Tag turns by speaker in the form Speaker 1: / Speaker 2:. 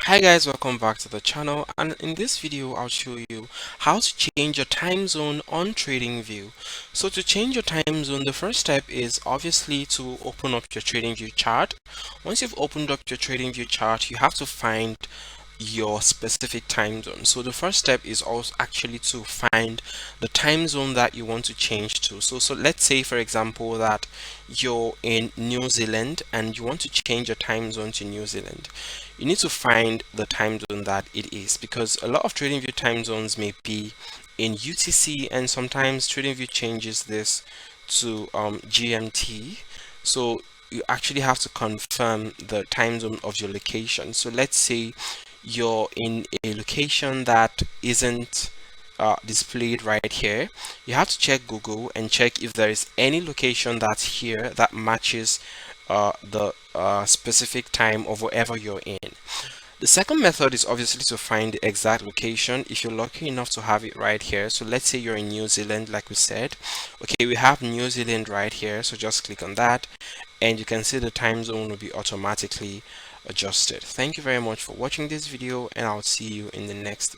Speaker 1: Hi guys, welcome back to the channel, and in this video I'll show you how to change your time zone on TradingView. So to change your time zone, the first step is obviously to open up your TradingView chart. Once you've opened up your TradingView chart, you have to find your specific time zone. So the first step is also actually to find the time zone that you want to change to. So let's say for example that you're in New Zealand and you want to change your time zone to New Zealand. You need to find the time zone that it is, because a lot of TradingView time zones may be in UTC, and sometimes TradingView changes this to GMT. So you actually have to confirm the time zone of your location. So let's say you're in a location that isn't displayed right here. You have to check Google and check if there is any location that's here that matches the specific time of wherever you're in. The second method is obviously to find the exact location if you're lucky enough to have it right here. So let's say you're in New Zealand, like we said. Okay, we have New Zealand right here, so just click on that and you can see the time zone will be automatically adjusted. Thank you very much for watching this video, and I'll see you in the next